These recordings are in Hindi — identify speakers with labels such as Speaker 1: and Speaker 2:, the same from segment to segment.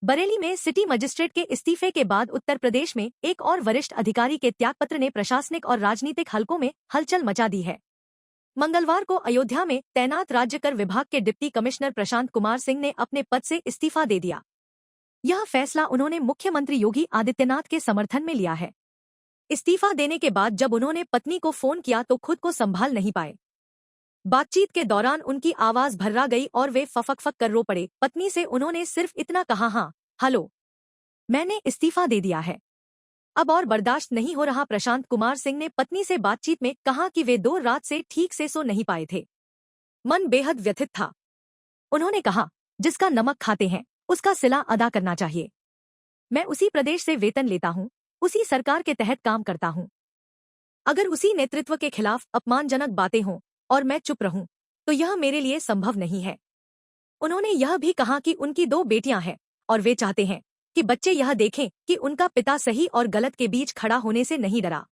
Speaker 1: बरेली में सिटी मजिस्ट्रेट के इस्तीफे के बाद उत्तर प्रदेश में एक और वरिष्ठ अधिकारी के त्यागपत्र ने प्रशासनिक और राजनीतिक हलकों में हलचल मचा दी है। मंगलवार को अयोध्या में तैनात राज्य कर विभाग के डिप्टी कमिश्नर प्रशांत कुमार सिंह ने अपने पद से इस्तीफा दे दिया। यह फैसला उन्होंने मुख्यमंत्री योगी आदित्यनाथ के समर्थन में लिया है। इस्तीफा देने के बाद जब उन्होंने पत्नी को फोन किया तो खुद को संभाल नहीं पाए। बातचीत के दौरान उनकी आवाज भर्रा गई और वे फफक कर रो पड़े। पत्नी से उन्होंने सिर्फ इतना कहा, हाँ हेलो, मैंने इस्तीफा दे दिया है, अब और बर्दाश्त नहीं हो रहा। प्रशांत कुमार सिंह ने पत्नी से बातचीत में कहा कि वे 2 रात से ठीक से सो नहीं पाए थे, मन बेहद व्यथित था। उन्होंने कहा, जिसका नमक खाते हैं उसका सिला अदा करना चाहिए। मैं उसी प्रदेश से वेतन लेता हूँ, उसी सरकार के तहत काम करता हूँ। अगर उसी नेतृत्व के खिलाफ अपमानजनक बातें हों और मैं चुप रहूं तो यह मेरे लिए संभव नहीं है। उन्होंने यह भी कहा कि उनकी 2 बेटियां हैं और वे चाहते हैं कि बच्चे यह देखें कि उनका पिता सही और गलत के बीच खड़ा होने से नहीं डरा।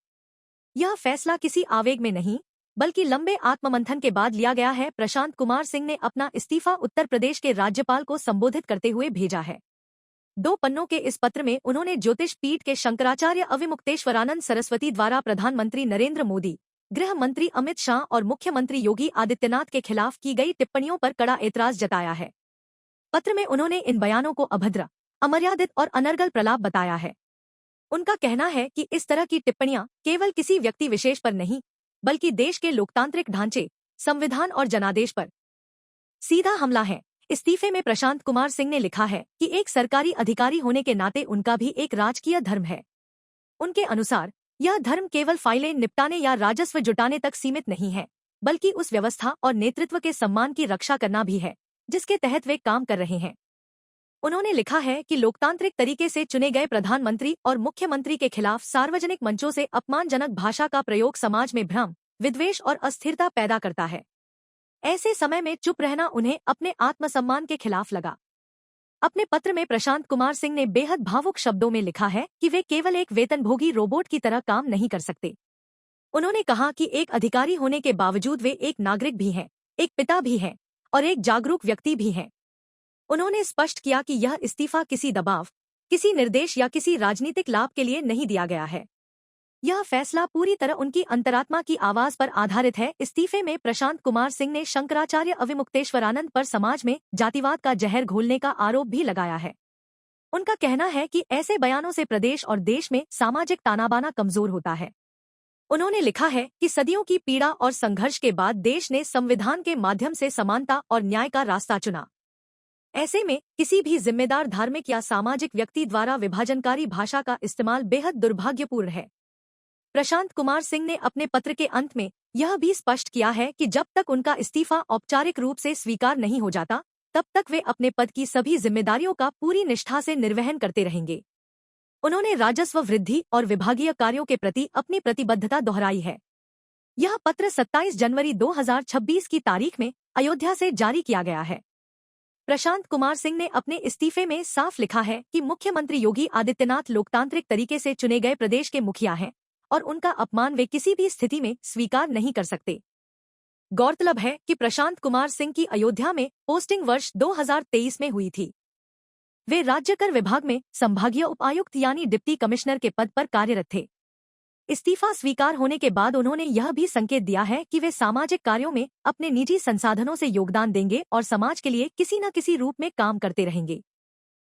Speaker 1: यह फैसला किसी आवेग में नहीं बल्कि लंबे आत्ममंथन के बाद लिया गया है। प्रशांत कुमार सिंह ने अपना इस्तीफा उत्तर प्रदेश के राज्यपाल को संबोधित करते हुए भेजा है। 2 पन्नों के इस पत्र में उन्होंने ज्योतिष पीठ के शंकराचार्य अविमुक्तेश्वरानंद सरस्वती द्वारा प्रधानमंत्री नरेंद्र मोदी, गृह मंत्री अमित शाह और मुख्यमंत्री योगी आदित्यनाथ के खिलाफ की गई टिप्पणियों पर कड़ा एतराज जताया है। पत्र में उन्होंने इन बयानों को अभद्र, अमर्यादित और अनर्गल प्रलाप बताया है। उनका कहना है कि इस तरह की टिप्पणियां केवल किसी व्यक्ति विशेष पर नहीं बल्कि देश के लोकतांत्रिक ढांचे, संविधान और जनादेश पर सीधा हमला है। इस्तीफे में प्रशांत कुमार सिंह ने लिखा है कि एक सरकारी अधिकारी होने के नाते उनका भी एक राजकीय धर्म है। उनके अनुसार यह धर्म केवल फाइलें निपटाने या राजस्व जुटाने तक सीमित नहीं है बल्कि उस व्यवस्था और नेतृत्व के सम्मान की रक्षा करना भी है जिसके तहत वे काम कर रहे हैं। उन्होंने लिखा है कि लोकतांत्रिक तरीके से चुने गए प्रधानमंत्री और मुख्यमंत्री के खिलाफ सार्वजनिक मंचों से अपमानजनक भाषा का प्रयोग समाज में भ्रम, विद्वेष और अस्थिरता पैदा करता है। ऐसे समय में चुप रहना उन्हें अपने आत्मसम्मान के खिलाफ लगा। अपने पत्र में प्रशांत कुमार सिंह ने बेहद भावुक शब्दों में लिखा है कि वे केवल एक वेतनभोगी रोबोट की तरह काम नहीं कर सकते। उन्होंने कहा कि एक अधिकारी होने के बावजूद वे एक नागरिक भी हैं, एक पिता भी हैं और एक जागरूक व्यक्ति भी हैं। उन्होंने स्पष्ट किया कि यह इस्तीफा किसी दबाव, किसी निर्देश या किसी राजनीतिक लाभ के लिए नहीं दिया गया है। यह फैसला पूरी तरह उनकी अंतरात्मा की आवाज पर आधारित है। इस्तीफे में प्रशांत कुमार सिंह ने शंकराचार्य अविमुक्तेश्वरानंद पर समाज में जातिवाद का जहर घोलने का आरोप भी लगाया है। उनका कहना है कि ऐसे बयानों से प्रदेश और देश में सामाजिक तानाबाना कमजोर होता है। उन्होंने लिखा है कि सदियों की पीड़ा और संघर्ष के बाद देश ने संविधान के माध्यम से समानता और न्याय का रास्ता चुना। ऐसे में किसी भी जिम्मेदार धार्मिक या सामाजिक व्यक्ति द्वारा विभाजनकारी भाषा का इस्तेमाल बेहद दुर्भाग्यपूर्ण है। प्रशांत कुमार सिंह ने अपने पत्र के अंत में यह भी स्पष्ट किया है कि जब तक उनका इस्तीफा औपचारिक रूप से स्वीकार नहीं हो जाता तब तक वे अपने पद की सभी जिम्मेदारियों का पूरी निष्ठा से निर्वहन करते रहेंगे। उन्होंने राजस्व वृद्धि और विभागीय कार्यों के प्रति अपनी प्रतिबद्धता दोहराई है। यह पत्र 27 जनवरी 2026 की तारीख में अयोध्या से जारी किया गया है। प्रशांत कुमार सिंह ने अपने इस्तीफे में साफ लिखा है कि मुख्यमंत्री योगी आदित्यनाथ लोकतांत्रिक तरीके से चुने गए प्रदेश के मुखिया हैं और उनका अपमान वे किसी भी स्थिति में स्वीकार नहीं कर सकते। गौरतलब है कि प्रशांत कुमार सिंह की अयोध्या में पोस्टिंग वर्ष 2023 में हुई थी। वे राज्य कर विभाग में संभागीय उपायुक्त यानी डिप्टी कमिश्नर के पद पर कार्यरत थे। इस्तीफा स्वीकार होने के बाद उन्होंने यह भी संकेत दिया है कि वे सामाजिक कार्यों में अपने निजी संसाधनों से योगदान देंगे और समाज के लिए किसी न किसी रूप में काम करते रहेंगे।